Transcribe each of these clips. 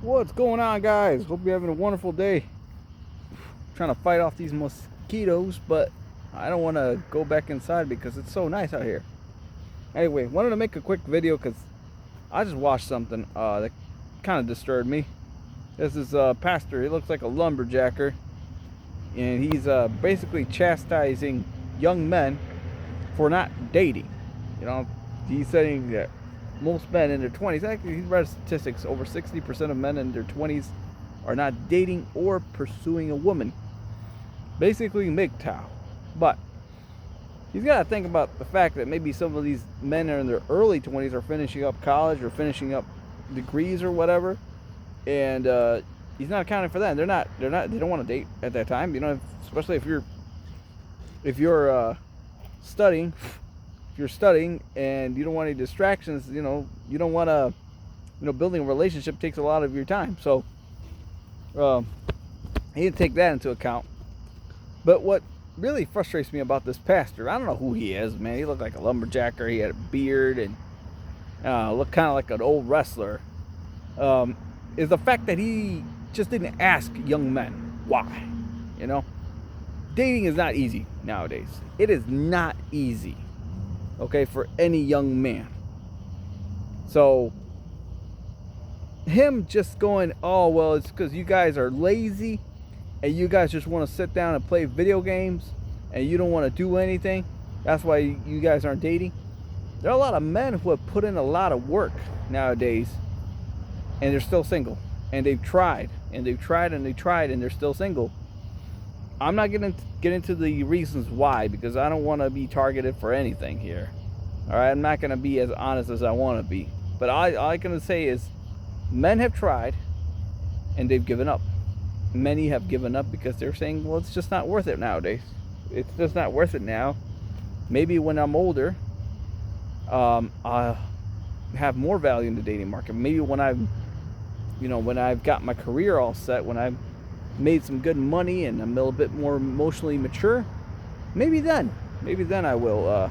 What's going on, guys? Hope you're having a wonderful day. Trying to fight off these mosquitoes, but I don't want to go back inside because it's so nice out here. Anyway, wanted to make a quick video because I just watched something that kind of disturbed me. This is a pastor. He looks like a lumberjacker, and he's basically chastising young men for not dating. You know, he's saying that most men in their 20s, actually, he's read statistics, over 60% of men in their 20s are not dating or pursuing a woman. Basically, MGTOW. But he's got to think about the fact that maybe some of these men are in their early 20s are finishing up college or finishing up degrees or whatever, and he's not accounting for that. They don't want to date at that time. You know, especially if you're studying. If you're studying and you don't want any distractions, you don't want to, building a relationship takes a lot of your time. So he didn't take that into account. But what really frustrates me about this pastor, I don't know who he is, man. He looked like a lumberjacker. He had a beard and looked kind of like an old wrestler. Is the fact that he just didn't ask young men why. Dating is not easy nowadays. It is not easy. Okay, for any young man. So him just going, oh, well, it's because you guys are lazy and you guys just want to sit down and play video games and you don't want to do anything. That's why you guys aren't dating. There are a lot of men who have put in a lot of work nowadays and they're still single. And they've tried and they've tried and they tried and they're still single. I'm not going to get into the reasons why because I don't want to be targeted for anything here. All right, I'm not going to be as honest as I want to be. But all I can say is men have tried and they've given up. Many have given up because they're saying, well, it's just not worth it nowadays. It's just not worth it now. Maybe when I'm older, I'll have more value in the dating market. Maybe when I've got my career all set, when I've made some good money and I'm a little bit more emotionally mature, maybe then I will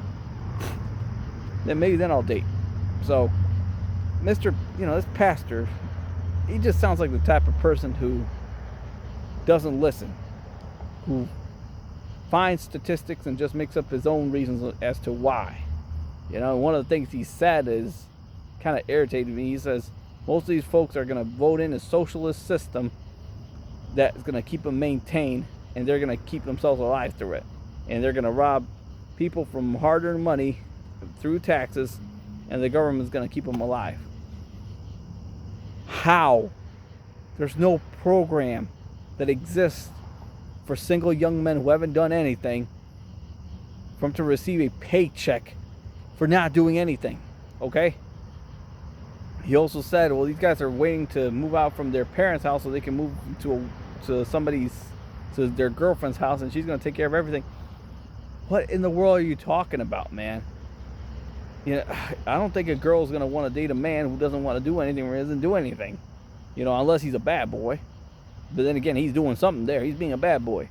maybe then I'll date. So this pastor, he just sounds like the type of person who doesn't listen, who finds statistics and just makes up his own reasons as to why. One of the things he said is kind of irritated me. He says most of these folks are going to vote in a socialist system that's going to keep them maintained, and they're going to keep themselves alive through it. And they're going to rob people from hard-earned money through taxes, and the government's going to keep them alive. How? There's no program that exists for single young men who haven't done anything for them to receive a paycheck for not doing anything. Okay? He also said, well, these guys are waiting to move out from their parents' house so they can move to their girlfriend's house, and she's going to take care of everything. What in the world are you talking about, man? I don't think a girl's going to want to date a man who doesn't want to do anything or doesn't do anything. Unless he's a bad boy. But then again, he's doing something there. He's being a bad boy.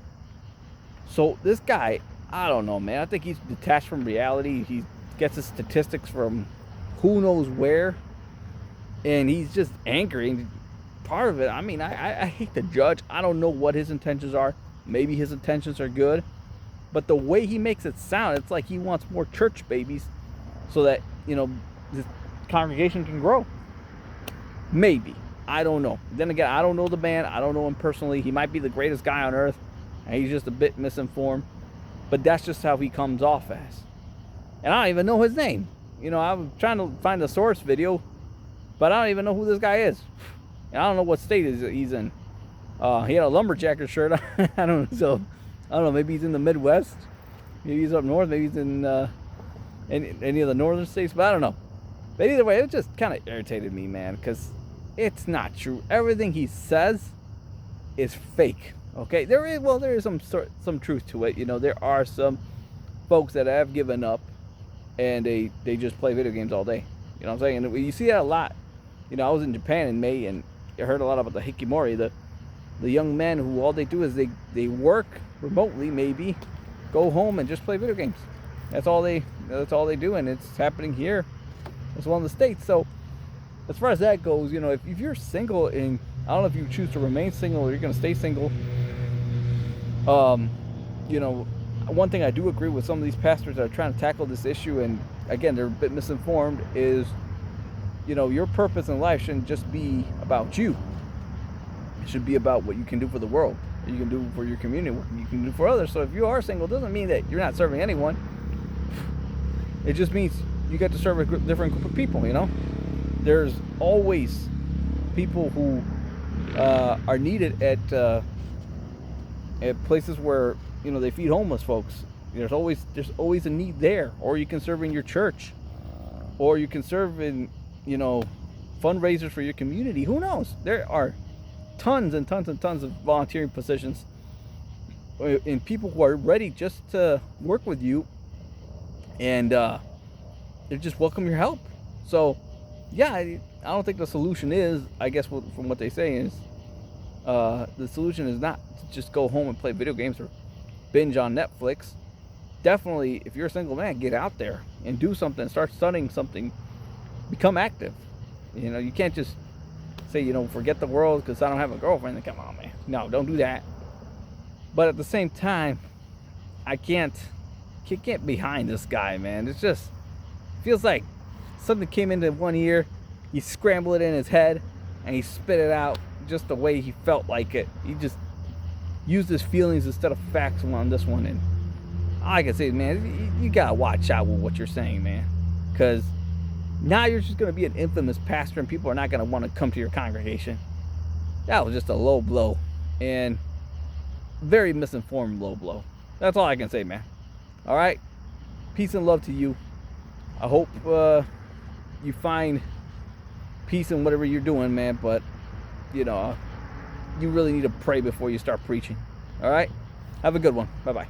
So this guy, I don't know, man. I think he's detached from reality. He gets his statistics from who knows where. And he's just angry. Part of it, I hate to judge. I don't know what his intentions are. Maybe his intentions are good. But the way he makes it sound, it's like he wants more church babies so that, this congregation can grow. Maybe. I don't know. Then again, I don't know the man. I don't know him personally. He might be the greatest guy on earth. And he's just a bit misinformed. But that's just how he comes off as. And I don't even know his name. I'm trying to find the source video. But I don't even know who this guy is. And I don't know what state he's in. He had a lumberjacker shirt on. I don't know. So, I don't know. Maybe he's in the Midwest. Maybe he's up north. Maybe he's in any of the northern states. But I don't know. But either way, it just kind of irritated me, man. Because it's not true. Everything he says is fake. Okay? There is some truth to it. There are some folks that have given up. And they just play video games all day. You know what I'm saying? And you see that a lot. I was in Japan in May and I heard a lot about the hikikomori, the young men who all they do is they work remotely, maybe go home and just play video games. That's all they do, and it's happening here as well in the States. So as far as that goes, you know, if you're single, and I don't know if you choose to remain single or you're going to stay single, you know, one thing I do agree with some of these pastors that are trying to tackle this issue, and again, they're a bit misinformed, is, you know, your purpose in life shouldn't just be about you. It should be about what you can do for the world, what you can do for your community, what you can do for others. So if you are single, it doesn't mean that you're not serving anyone. It just means you get to serve a different group of people, you know? There's always people who are needed at places where, you know, they feed homeless folks. There's always a need there. Or you can serve in your church, or you can serve in, you know, fundraisers for your community. Who knows? There are tons and tons and tons of volunteering positions, and people who are ready just to work with you, and they just welcome your help. So yeah, I don't think the solution is, I guess from what they say, is the solution is not to just go home and play video games or binge on Netflix. Definitely, if you're a single man, get out there and do something. Start studying something. Become active. You know, you can't just say, you know, forget the world because I don't have a girlfriend. Come on, man. No, don't do that. But at the same time, I can't get behind this guy, man. It's just feels like something came into one ear, he scrambled it in his head, and he spit it out just the way he felt like it. He just used his feelings instead of facts on this one. And all I can say is, man, you gotta watch out with what you're saying, man, because now you're just gonna be an infamous pastor, and people are not gonna want to come to your congregation. That was just a low blow, and very misinformed low blow. That's all I can say, man. All right, peace and love to you. I hope you find peace in whatever you're doing, man, but you know, you really need to pray before you start preaching. All right, have a good one. Bye-bye.